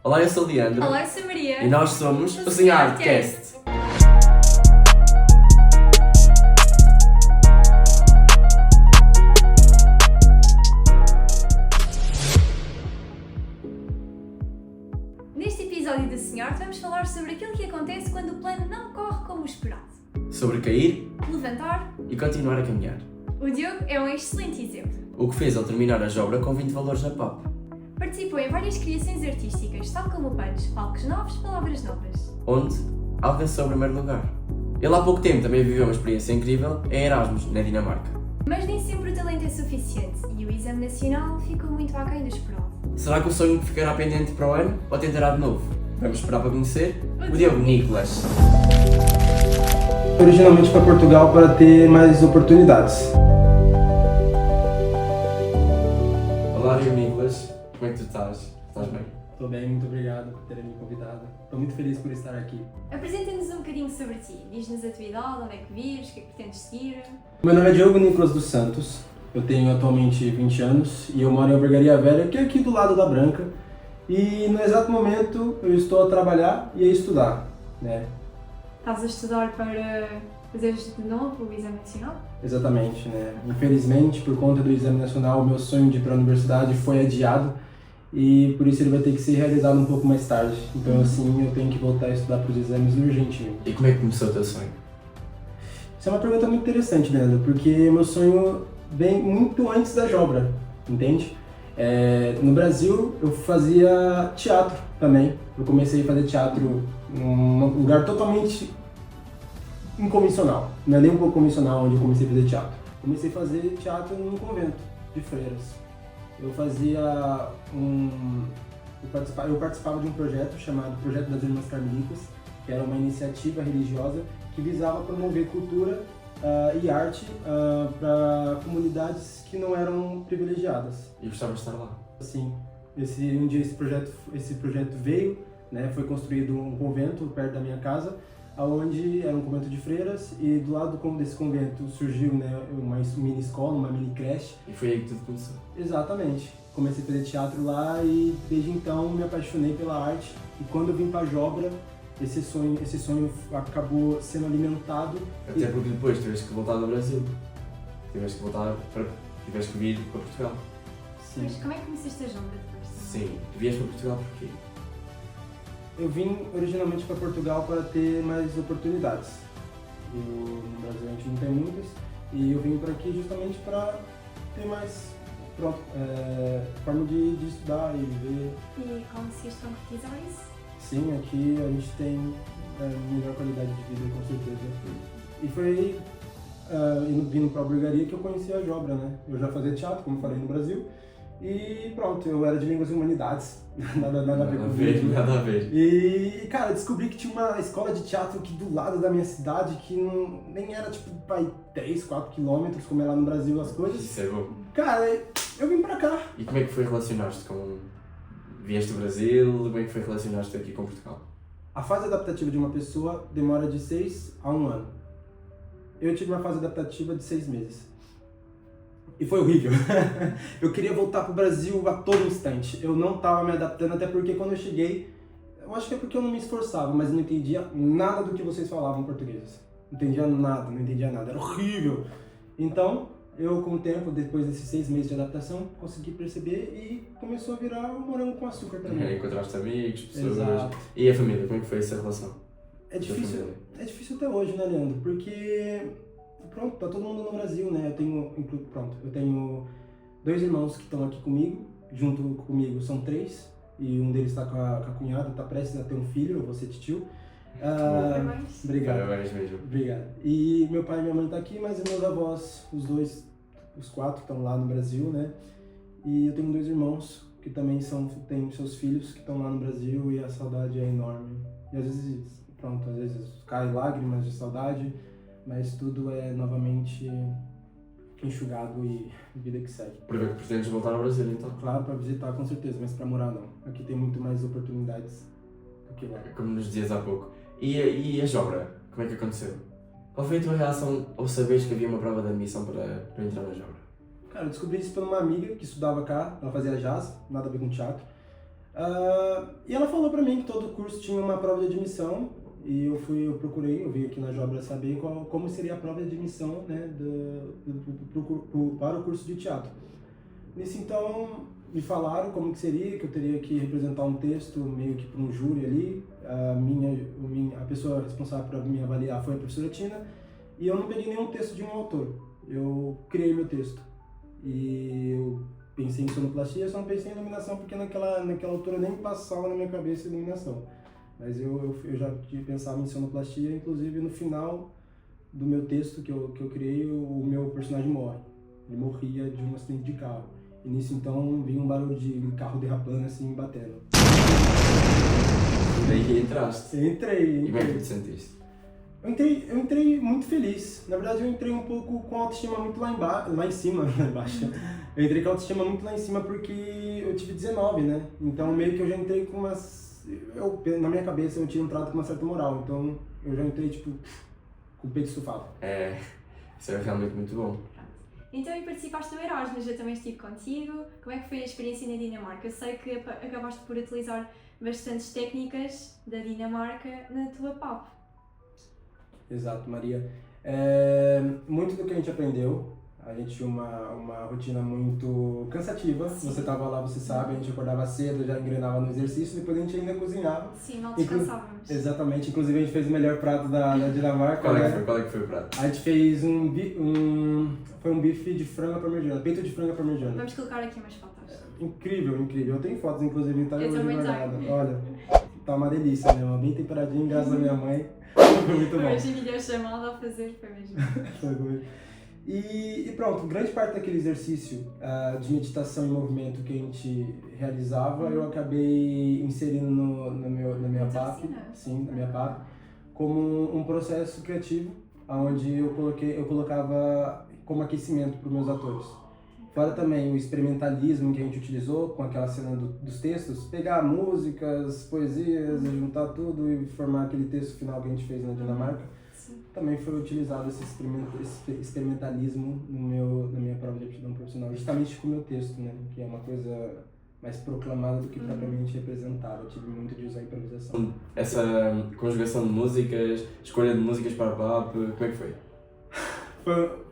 Olá, eu sou o Leandro. Olá, eu sou a Maria. E nós somos o Sonhar-Cast. Neste episódio do Sonhar, vamos falar sobre aquilo que acontece quando o plano não corre como esperado. Sobre cair Levantar. e continuar a caminhar. O Diogo é um excelente exemplo. O que fez ele terminar a obra com 20 valores na PAP. Participou em várias criações artísticas, tal como Punch, palcos novos, palavras novas. Onde alcançou o primeiro lugar. Ele há pouco tempo também viveu uma experiência incrível em Erasmus, na Dinamarca. Mas nem sempre o talento é suficiente e o exame nacional ficou muito aquém do esperado. Será que o sonho ficará pendente para o ano ou tentará de novo? Vamos esperar para conhecer o Diogo Nicolas. Originalmente para Portugal para ter mais oportunidades. Olá, Diogo Nicolas. Como é que tu estás? Estás bem? Estou bem, muito obrigado por terem me convidado. Estou muito feliz por estar aqui. Apresenta-nos um bocadinho sobre ti. Diz-nos a tua idade, onde é que vives, o que é que pretendes seguir. Meu nome é Diogo Nicolas dos Santos. Eu tenho atualmente 20 anos e eu moro em Albergaria Velha, que é aqui do lado da Branca. E no exato momento eu estou a trabalhar e a estudar, né? Estás a estudar para fazeres de novo o exame nacional? Exatamente, né? Infelizmente, por conta do exame nacional, o meu sonho de ir para a universidade foi adiado e por isso ele vai ter que ser realizado um pouco mais tarde. Então, assim, eu tenho que voltar a estudar para os exames urgentemente. E como é que começou o teu sonho? Isso é uma pergunta muito interessante, Leandro, porque meu sonho vem muito antes da Jobra, entende? No Brasil, eu fazia teatro também. Eu comecei a fazer teatro num lugar totalmente inconvencional. Não é nem um pouco convencional onde eu comecei a fazer teatro. Comecei a fazer teatro num convento de freiras. Eu participava de um projeto chamado Projeto das Irmãs Carmelitas, que era uma iniciativa religiosa que visava promover cultura e arte para comunidades que não eram privilegiadas. E gostava de estar lá? Assim, um dia esse projeto veio, né, foi construído um convento perto da minha casa, onde era um convento de freiras e do lado desse convento surgiu, né, uma mini escola, uma mini creche. E foi aí que tudo começou? Exatamente. Comecei a fazer teatro lá e desde então me apaixonei pela arte e quando eu vim para a Jobra, esse sonho acabou sendo alimentado. Até porque depois tiveste que voltar do Brasil. Tiveste que vir para Portugal. Sim. Mas como é que conheceste a Jombra depois? Sim. Tu vieste para Portugal porquê? Eu vim originalmente para Portugal para ter mais oportunidades. No Brasil a gente não tem muitas e eu vim para aqui justamente para ter mais forma de estudar e viver. E conseguiste concretizar isso? Sim, aqui a gente tem melhor qualidade de vida, com certeza. E foi vindo para a Albergaria que eu conheci a Jobra, né? Eu já fazia teatro, como falei, no Brasil. E pronto, eu era de Línguas e Humanidades, nada a ver com vídeo. Nada a ver. E, cara, descobri que tinha uma escola de teatro aqui do lado da minha cidade, que nem era, tipo, para 3, 4 quilômetros, como é lá no Brasil as coisas. Isso é bom. Cara, eu vim pra cá. E como é que foi relacionar-te com... Vieste do Brasil, como é que foi relacionar-te aqui com Portugal? A fase adaptativa de uma pessoa demora de 6 a 1 ano. Eu tive uma fase adaptativa de 6 meses. E foi horrível. Eu queria voltar pro Brasil a todo instante. Eu não tava me adaptando, até porque quando eu cheguei, eu acho que é porque eu não me esforçava, mas não entendia nada do que vocês falavam em português. Não entendia nada. Era horrível. Então, eu com o tempo, depois desses 6 meses de adaptação, consegui perceber e começou a virar um morango com açúcar pra mim. Encontraste amigos, pessoas... Exato. E a família, como é que foi essa relação? É difícil até hoje, né, Leandro? Porque, pronto, tá todo mundo no Brasil, né? Eu tenho 2 irmãos que estão aqui comigo, junto comigo são 3, e um deles tá com a cunhada, tá prestes a ter um filho, eu vou ser titio. Parabéns. Obrigado. Parabéns mesmo. Obrigado. E meu pai e minha mãe tá aqui, mas meus avós, os 4 estão lá no Brasil, né? E eu tenho 2 irmãos que também têm seus filhos que estão lá no Brasil e a saudade é enorme. E às vezes cai lágrimas de saudade, mas tudo é novamente enxugado e vida que segue. Pretendes voltar ao Brasil então? Claro, para visitar com certeza, mas para morar não. Aqui tem muito mais oportunidades do que lá. Como nos dizias há pouco. E a Jobra? Como é que aconteceu? Qual foi a tua reação ao saberes que havia uma prova de admissão para entrar na Jobra? Cara, eu descobri isso por uma amiga que estudava cá, ela fazia jazz, nada a ver com teatro. E ela falou pra mim que todo curso tinha uma prova de admissão, e eu procurei, eu vim aqui na Jobra saber como seria a prova de admissão, né, para o curso de teatro. Nisso, então, me falaram como que seria, que eu teria que representar um texto meio que para um júri ali. A pessoa responsável por me avaliar foi a professora Tina, e eu não peguei nenhum texto de um autor. Eu criei meu texto. E eu pensei em sonoplastia, só não pensei em iluminação, porque naquela altura nem passava na minha cabeça iluminação. Mas eu já pensava em sonoplastia, inclusive no final do meu texto que eu criei, o meu personagem morre. Ele morria de um acidente de carro. E nisso, então, vinha um barulho de carro derrapando, assim, batendo. E daí que entraste. Entrei. E como é que te sentiste? Eu entrei muito feliz. Na verdade, eu entrei um pouco com a autoestima muito lá em cima. Eu entrei com a autoestima muito lá em cima porque eu tive 19, né? Então, meio que eu já entrei com umas... na minha cabeça, eu tinha entrado com uma certa moral. Então, eu já entrei, tipo, com o peito estufado. Isso é realmente muito bom. Então, e participaste do Erasmus, eu também estive contigo. Como é que foi a experiência na Dinamarca? Eu sei que acabaste por utilizar bastantes técnicas da Dinamarca na tua PAP. Exato, Maria. Muito do que a gente aprendeu, a gente tinha uma rotina muito cansativa. Sim. Você estava lá, você sabe, a gente acordava cedo, já engrenava no exercício, depois a gente ainda cozinhava. Sim, não descansávamos. Exatamente, inclusive a gente fez o melhor prato da Dinamarca. Qual é que foi o prato? A gente fez foi um bife de frango à parmegiana, peito de frango à parmegiana. Vamos colocar aqui umas fotos. Incrível. Eu tenho fotos, inclusive, tá Eu também guardada. tenho. Olha, tá uma delícia, né? Bem temperadinho, graças à minha mãe. Foi muito bom. Hoje em videochamada a fazer, foi mesmo. E pronto, grande parte daquele exercício de meditação e movimento que a gente realizava, eu acabei inserindo na minha PAP, sim, na minha PAP, como um processo criativo, onde eu colocava como aquecimento para os meus atores. Fora também o experimentalismo que a gente utilizou com aquela cena dos textos, pegar músicas, poesias, juntar tudo e formar aquele texto final que a gente fez na Dinamarca. Sim. Também foi utilizado esse experimentalismo na minha prova de aptidão profissional, justamente com o meu texto, né? Que é uma coisa mais proclamada do que propriamente representada. Eu tive muito de usar a improvisação. Essa conjugação de músicas, escolha de músicas para a PAP, como é que foi?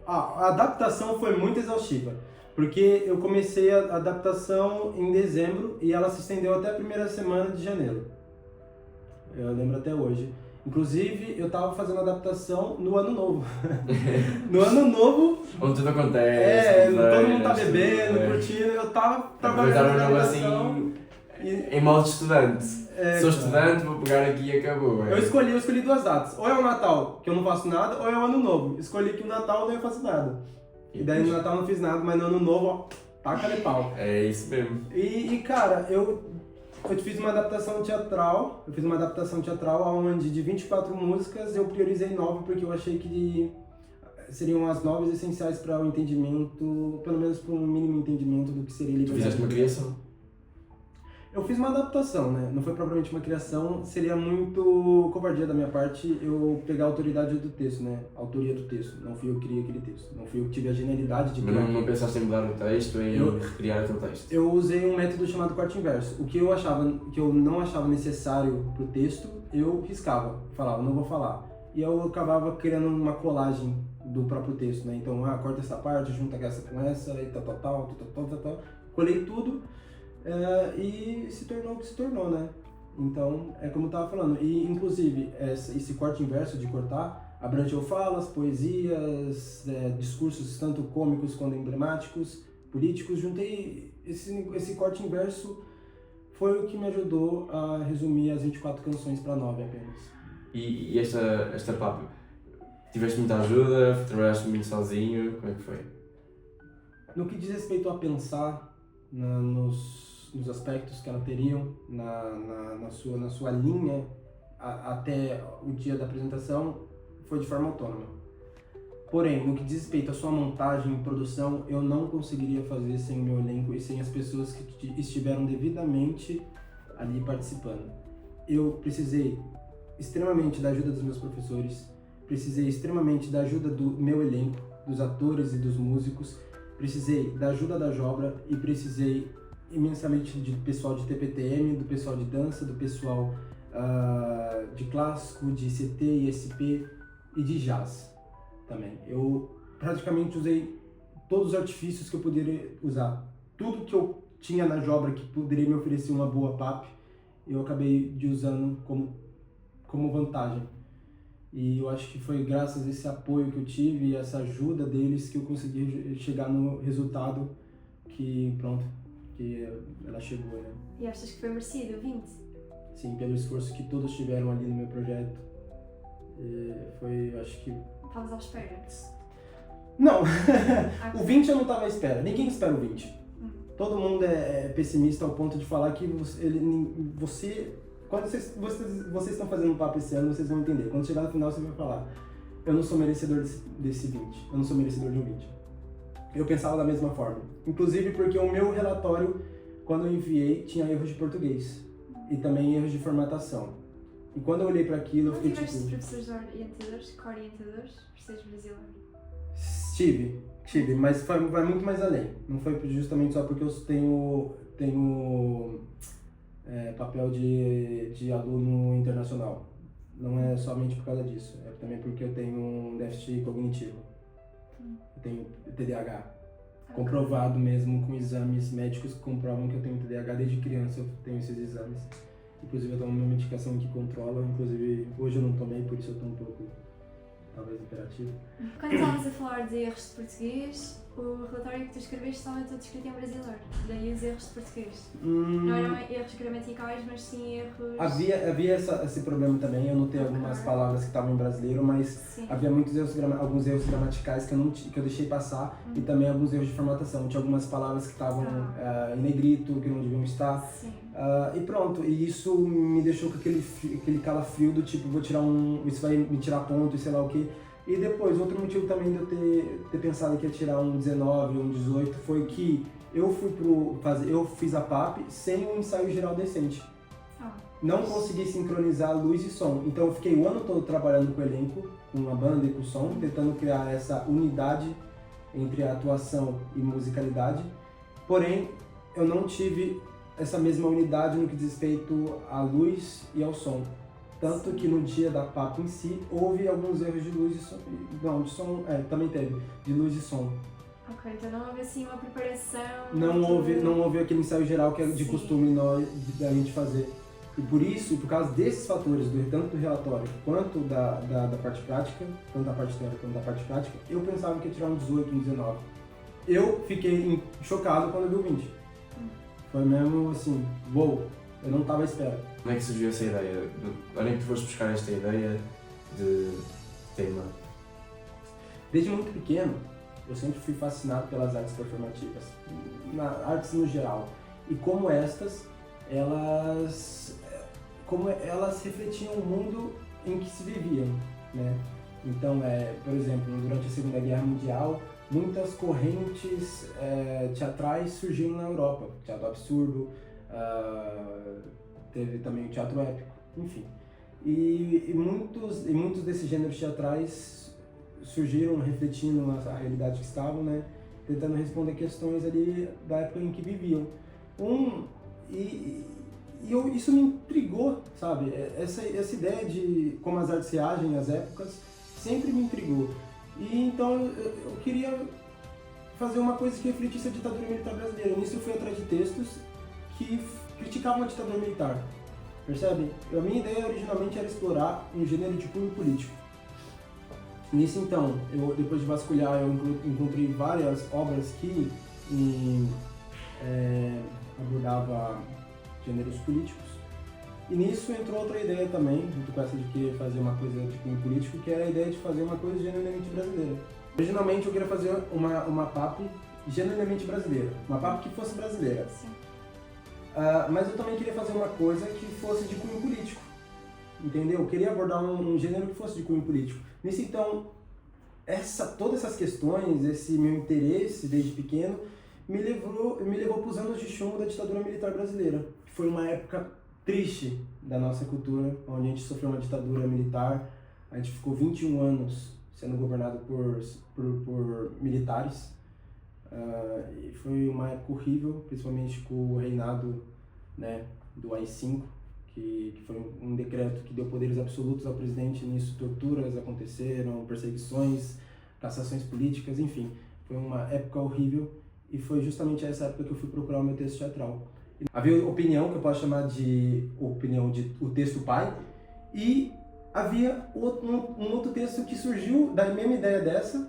A adaptação foi muito exaustiva, porque eu comecei a adaptação em dezembro e ela se estendeu até a primeira semana de janeiro. Eu lembro até hoje. Inclusive, eu tava fazendo adaptação no Ano Novo. No Ano Novo... Onde tudo acontece. Todo mundo tá bebendo, curtindo. Eu tava trabalhando na adaptação. Assim, em modo estudante. Sou estudante, vou pegar aqui e acabou. Eu escolhi duas datas. Ou é o Natal, que eu não faço nada, ou é o Ano Novo. Escolhi que o Natal eu não faço nada. E daí no Natal eu não fiz nada, mas no Ano Novo, ó, taca de pau. É isso mesmo. E cara, eu fiz uma adaptação teatral. Eu fiz uma adaptação teatral onde de 24 músicas eu priorizei 9 porque eu achei que seriam as 9 essenciais para o entendimento, pelo menos para um mínimo entendimento do que seria Tu liberdade. fizeste uma criação. Eu fiz uma adaptação, né? Não foi propriamente uma criação. Seria muito covardia da minha parte eu pegar a autoridade do texto, né? A autoria do texto. Não fui eu que criei aquele texto. Não fui eu que tive a genialidade de criar. Mas não pensaste em mudar o texto, em recriar o teu texto? Eu usei um método chamado corte inverso. O que eu não achava necessário pro texto, eu riscava. Falava, não vou falar. E eu acabava criando uma colagem do próprio texto, né? Então, corta essa parte, junta essa com essa, e tal. Colei tudo. E se tornou o que se tornou, né? Então, é como eu tava falando. E, inclusive, esse corte inverso de cortar abrangeu falas, poesias, discursos tanto cômicos quanto emblemáticos, políticos. Juntei esse corte inverso, foi o que me ajudou a resumir as 24 canções para 9 apenas. E esta PAP, tiveste muita ajuda? Trabalhaste muito sozinho? Como é que foi? No que diz respeito a pensar nos aspectos que ela teriam na sua linha até o dia da apresentação, foi de forma autônoma. Porém, no que diz respeito à sua montagem e produção, eu não conseguiria fazer sem o meu elenco e sem as pessoas que estiveram devidamente ali participando. Eu precisei extremamente da ajuda dos meus professores, precisei extremamente da ajuda do meu elenco, dos atores e dos músicos, precisei da ajuda da Jobra e precisei imensamente de pessoal de TPTM, do pessoal de dança, do pessoal de clássico, de CT, ISP e de jazz também. Eu praticamente usei todos os artifícios que eu poderia usar. Tudo que eu tinha na Jobra que poderia me oferecer uma boa PAP, eu acabei de usando como vantagem. E eu acho que foi graças a esse apoio que eu tive e essa ajuda deles que eu consegui chegar no resultado que, pronto, que ela chegou, né? E achas que foi merecido o 20? Sim, pelo esforço que todos tiveram ali no meu projeto. Foi, acho que... Estavas à espera? Não! Ah, O 20 eu não estava à espera. Ninguém espera o 20. Todo mundo é pessimista ao ponto de falar que você quando vocês estão fazendo um papo esse ano, vocês vão entender. Quando chegar no final, você vai falar: eu não sou merecedor desse 20. Eu não sou merecedor de um 20. Eu pensava da mesma forma. Inclusive porque o meu relatório, quando eu enviei, tinha erros de português. E também erros de formatação. E quando eu olhei para aquilo, eu não fiquei tiveste tipo... professores orientadores, co-orientadores, por seres brasileiro? Tive, mas vai muito mais além. Não foi justamente só porque eu tenho papel de aluno internacional. Não é somente por causa disso, é também porque eu tenho um déficit cognitivo. Eu tenho TDAH. Comprovado mesmo com exames médicos que comprovam que eu tenho TDAH desde criança, eu tenho esses exames. Inclusive eu tomo uma medicação que controla, inclusive hoje eu não tomei, por isso eu estou um pouco, talvez, imperativo. Quando estávamos a falar de erros de português, o relatório que tu escreveste estava todo escrito em brasileiro, daí os erros de português. Não eram erros gramaticais, mas sim erros... Havia esse problema também, eu notei algumas palavras que estavam em brasileiro, mas Sim. havia alguns erros gramaticais que eu deixei passar e também alguns erros de formatação. Tinha algumas palavras que estavam em negrito, que não deviam estar. Sim. E pronto, e isso me deixou com aquele calafrio do tipo, isso vai me tirar ponto e sei lá o que. E depois, outro motivo também de eu ter pensado que ia tirar um 19 ou um 18 foi que eu fiz a PAP sem um ensaio geral decente. Não consegui sincronizar luz e som, então eu fiquei o ano todo trabalhando com o elenco, com a banda e com o som, tentando criar essa unidade entre a atuação e musicalidade, porém eu não tive essa mesma unidade no que diz respeito à luz e ao som. Tanto que no dia da PAP em si, houve alguns erros de luz e som. Não, de som, também teve, de luz e som. Ok, então não houve assim uma preparação... Não houve aquele ensaio geral que é de costume da gente fazer. E por isso, por causa desses fatores, tanto do relatório quanto da parte prática, tanto da parte teórica quanto da parte prática, eu pensava que ia tirar um 18, um 19. Eu fiquei chocado quando eu vi o 20. Foi mesmo assim, uou, eu não estava à espera. Como é que surgiu essa ideia? Onde é que tu foste buscar esta ideia de tema? Desde muito pequeno, eu sempre fui fascinado pelas artes performativas, artes no geral. E como elas refletiam o mundo em que se viviam, né? Então, por exemplo, durante a Segunda Guerra Mundial, muitas correntes teatrais surgiram na Europa. Teatro absurdo, teve também o teatro épico, enfim. E muitos desses gêneros teatrais surgiram refletindo a realidade que estavam, né? Tentando responder questões ali da época em que viviam. Isso me intrigou, sabe? Essa ideia de como as artes reagem às épocas sempre me intrigou. E então eu queria fazer uma coisa que refletisse a ditadura militar brasileira. Nisso eu fui atrás de textos que criticavam a ditadura militar, percebe? A minha ideia originalmente era explorar um gênero de cunho político. Nisso então, depois de vasculhar, eu encontrei várias obras que abordava gêneros políticos. E nisso entrou outra ideia também, junto com essa de querer fazer uma coisa de cunho político, que era a ideia de fazer uma coisa genuinamente brasileira. Originalmente eu queria fazer uma PAP genuinamente brasileira, uma PAP que fosse brasileira. Sim. Mas eu também queria fazer uma coisa que fosse de cunho político, entendeu? Eu queria abordar um gênero que fosse de cunho político. Nisso então, todas essas questões, esse meu interesse desde pequeno, me levou para os anos de chumbo da ditadura militar brasileira, que foi uma época triste da nossa cultura, onde a gente sofreu uma ditadura militar, a gente ficou 21 anos sendo governado por militares, E foi uma época horrível, principalmente com o reinado, né, do AI-5, que foi um decreto que deu poderes absolutos ao presidente. Nisso torturas aconteceram, perseguições, cassações políticas, enfim. Foi uma época horrível e foi justamente essa época que eu fui procurar o meu texto teatral. Havia opinião, que eu posso chamar de opinião de o texto pai, e havia um outro texto que surgiu da mesma ideia dessa,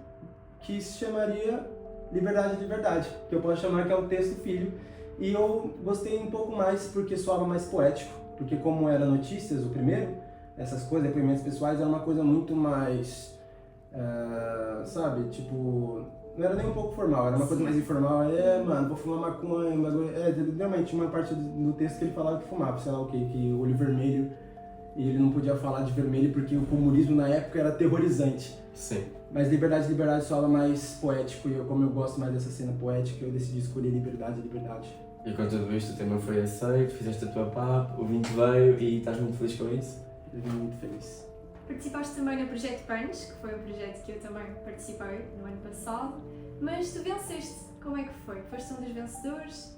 que se chamaria Liberdade de Verdade, que eu posso chamar que é o texto filho. E eu gostei um pouco mais porque soava mais poético, porque como era notícias, o primeiro, essas coisas, depoimentos pessoais, era uma coisa muito mais, sabe, tipo, não era nem um pouco formal, era uma coisa mais informal. Mano, vou fumar maconha, bagulho. Realmente, uma parte do texto que ele falava que fumava, sei lá o quê, que olho vermelho, e ele não podia falar de vermelho porque o comunismo na época era aterrorizante. Sim. Mas Liberdade, Liberdade soava mais poético, e como eu gosto mais dessa cena poética, eu decidi escolher Liberdade, Liberdade. E com tudo isto, o tema foi aceito, fizeste a tua PAP, o 20 veio e estás muito feliz com isso? Eu vim muito feliz. Participaste também no projeto PANS, que foi um projeto que eu também participei no ano passado, mas tu venceste. Como é que foi? Foste um dos vencedores?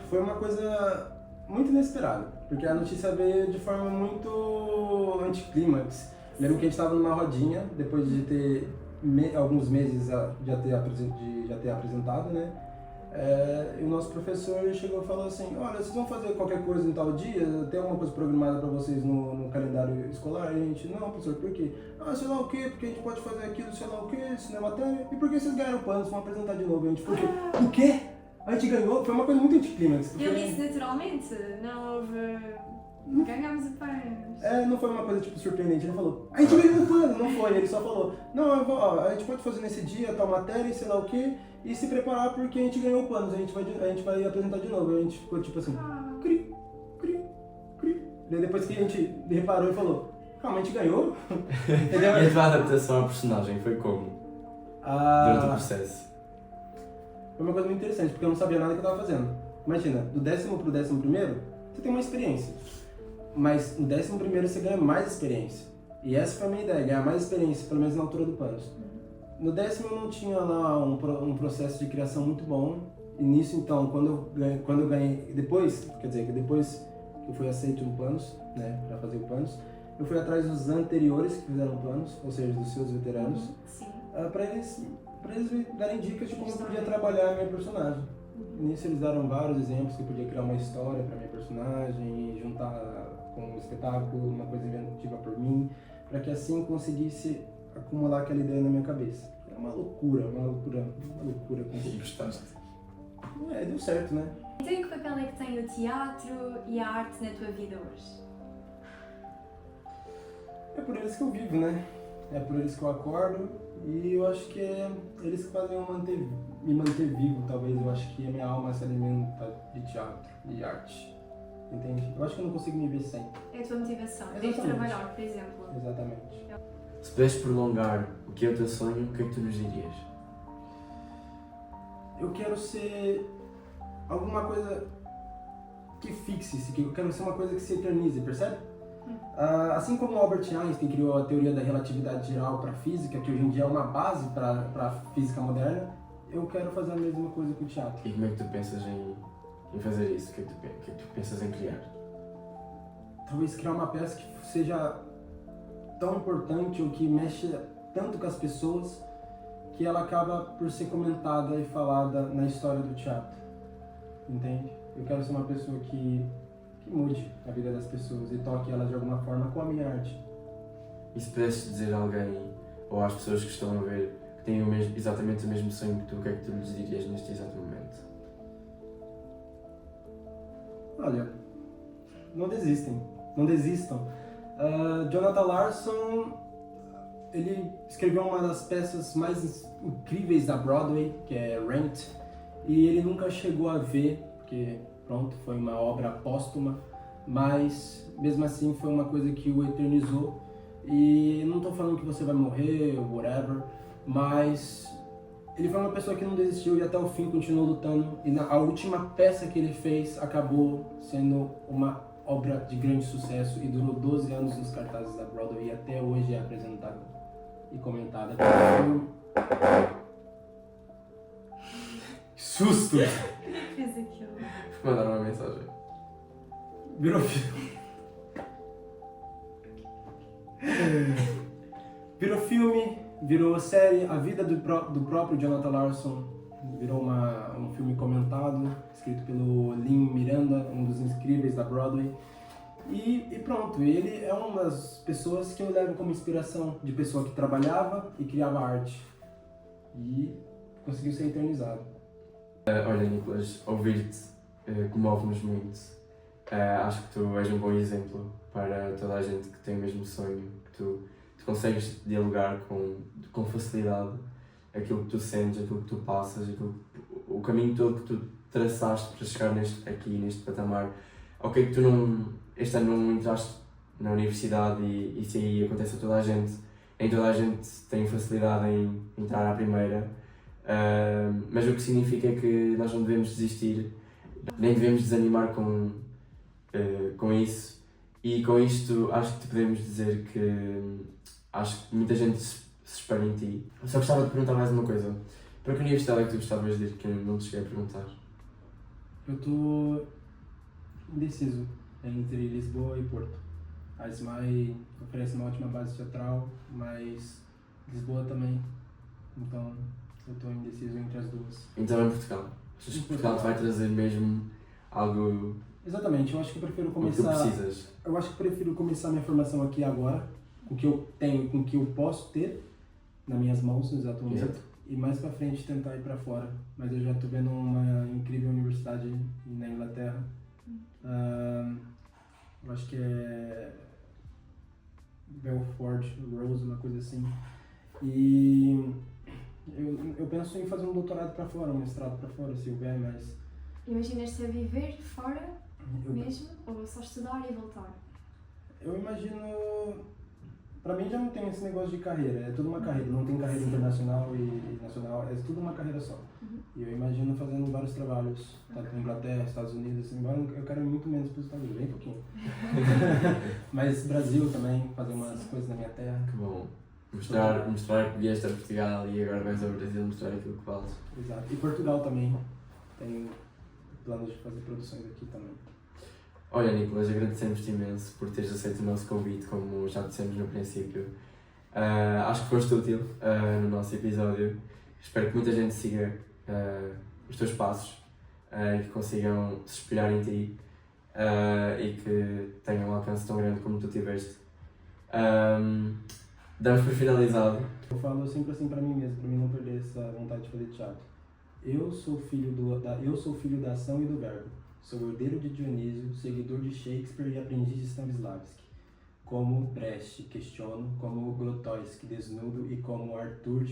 Foi uma coisa muito inesperada, porque a notícia veio de forma muito anticlímax. Lembro que a gente estava numa rodinha, depois de ter alguns meses já ter apresentado, né? E o nosso professor chegou e falou assim: olha, vocês vão fazer qualquer coisa em tal dia? Tem alguma coisa programada para vocês no calendário escolar? E a gente, não, professor, por quê? Sei lá o quê, porque a gente pode fazer aquilo, sei lá o quê, isso não é matéria. E por que vocês ganharam o PANS? Vão apresentar de novo. E a gente, por quê? O quê? A gente ganhou? Foi uma coisa muito anticlímax. Ele disse naturalmente, não houve... Ganhámos o PANS. Não foi uma coisa tipo surpreendente, ele falou, a gente ganhou o PANS, não foi, ele só falou, não, a gente pode fazer nesse dia tal matéria, sei lá o quê, e se preparar porque a gente ganhou o PANS, a gente vai apresentar de novo. E a gente ficou tipo assim, cri, cri, cri. Daí depois que a gente reparou e falou, calma, a gente ganhou? Entendeu? E a tua adaptação à personagem foi como? Durante o processo? Foi uma coisa muito interessante, porque eu não sabia nada que eu estava fazendo. Imagina, do 10º pro 11º, você tem uma experiência. Mas no 11º você ganha mais experiência. E essa foi a minha ideia, ganhar mais experiência, pelo menos na altura do PANS. No 10º eu não tinha lá um processo de criação muito bom. E nisso, então, quando eu ganhei, depois que eu fui aceito no PANS, né, para fazer o PANS, eu fui atrás dos anteriores que fizeram o PANS, ou seja, dos seus veteranos, para eles darem dicas de como eu podia trabalhar a minha personagem. E nisso eles deram vários exemplos que eu podia criar uma história para minha personagem, juntar com um espetáculo, uma coisa inventiva por mim, para que assim conseguisse acumular aquela ideia na minha cabeça. É uma loucura. E gostaste? Deu certo, né? Então, e que papel é que tem o teatro e a arte na tua vida hoje? É por eles que eu vivo, né? É por eles que eu acordo, e eu acho que é eles que fazem me manter vivo, talvez. Eu acho que a minha alma se alimenta de teatro e arte. Entende? Eu acho que eu não consigo me ver sem. É a tua motivação, desde Exatamente. trabalhar, por exemplo. Exatamente. Se pudesses prolongar o que é o teu sonho, o que é que tu nos dirias? Eu quero ser alguma coisa que fixe-se, que eu quero ser uma coisa que se eternize, percebe? Assim como Albert Einstein criou a teoria da relatividade geral para a física, que hoje em dia é uma base para a física moderna, eu quero fazer a mesma coisa com o teatro. E como é que tu pensas em fazer isso? O que é que tu pensas em criar? Talvez criar uma peça que seja tão importante ou que mexa tanto com as pessoas que ela acaba por ser comentada e falada na história do teatro. Entende? Eu quero ser uma pessoa que mude a vida das pessoas e toque elas de alguma forma com a minha arte. E se pudesses dizer a alguém, ou às pessoas que estão a ver, que têm exatamente o mesmo sonho que tu, o que é que tu lhes dirias neste exato momento? Olha, não desistam. Jonathan Larson, ele escreveu uma das peças mais incríveis da Broadway, que é Rent, e ele nunca chegou a ver, porque pronto, foi uma obra póstuma, mas mesmo assim foi uma coisa que o eternizou. E não estou falando que você vai morrer ou whatever, mas ele foi uma pessoa que não desistiu e até o fim continuou lutando. E a última peça que ele fez acabou sendo uma obra de grande sucesso e durou 12 anos nos cartazes da Broadway e até hoje é apresentada e comentada. susto! Quem é que fez aquilo? Mandaram uma mensagem. Virou filme. Virou filme, virou série. A vida do próprio Jonathan Larson virou um filme comentado, escrito pelo Lin Miranda, um dos incríveis da Broadway. E pronto, ele é uma das pessoas que eu levo como inspiração, de pessoa que trabalhava e criava arte. E conseguiu ser eternizado. Olha, Nicolas, ouvir-te comove-nos muito. Acho que tu és um bom exemplo para toda a gente que tem o mesmo sonho, que tu consegues dialogar com facilidade aquilo que tu sentes, aquilo que tu passas, o caminho todo que tu traçaste para chegar neste patamar. Ok, que tu este ano não entraste na universidade e isso aí acontece a toda a gente. Nem toda a gente tem facilidade em entrar à primeira, mas o que significa é que nós não devemos desistir, nem devemos desanimar com isso. E com isto acho que te podemos dizer que acho que muita gente se espera em ti. Só gostava de perguntar mais uma coisa. Para que universidade é que tu gostavas de ir que eu não te cheguei a perguntar? Eu tô indeciso entre Lisboa e Porto. A SMAE oferece uma ótima base teatral, mas Lisboa também. Então eu tô indeciso entre as duas. Então em Portugal. Achas que Portugal te vai trazer mesmo algo Exatamente, eu acho que eu prefiro que tu começar. precisas? Eu acho que prefiro começar minha formação aqui agora, com o que eu tenho, com o que eu posso ter nas minhas mãos no exato momento. Exato. E mais pra frente tentar ir pra fora. Mas eu já tô vendo uma incrível universidade na Inglaterra. Eu acho que é Belfort Rose, uma coisa assim. E eu penso em fazer um doutorado pra fora, um mestrado pra fora, se houver, mas Imaginas-te a viver fora eu, mesmo? Ou só estudar e voltar? eu imagino. Pra mim já não tem esse negócio de carreira, é tudo uma carreira, não tem carreira internacional e nacional, é tudo uma carreira só. Uhum. E eu imagino fazendo vários trabalhos, tanto na Inglaterra, Estados Unidos, assim, embora eu quero ir muito menos para os Estados Unidos, bem pouquinho. Mas Brasil também, fazer umas coisas na minha terra. Que bom. Mostrar que vieste a Portugal e agora vais ao Brasil mostrar aquilo que vales. Exato. E Portugal também, tenho planos de fazer produções aqui também. Olha, Nicolas, agradecemos-te imenso por teres aceito o nosso convite, como já dissemos no princípio. Acho que foste útil no nosso episódio. Espero que muita gente siga os teus passos e que consigam se espelhar em ti e que tenham um alcance tão grande como tu tiveste. Damos por finalizado. Eu falo sempre assim pra mim mesmo, pra mim não perder essa vontade de fazer teatro. Eu sou filho da ação e do verbo. Sou herdeiro de Dionísio, seguidor de Shakespeare e aprendiz de Stanislavski. Como Brecht, questiono, como Grotowski, desnudo e como Arthur,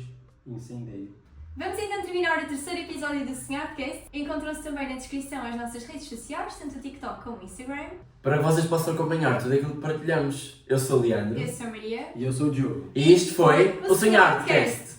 incendeio. Vamos então terminar o terceiro episódio do Sonhadcast. Encontram-se também na descrição as nossas redes sociais, tanto o TikTok como o Instagram. Para que vocês possam acompanhar tudo aquilo que partilhamos. Eu sou o Leandro. Eu sou a Maria. E eu sou o Diogo. E isto foi o Sonhadcast.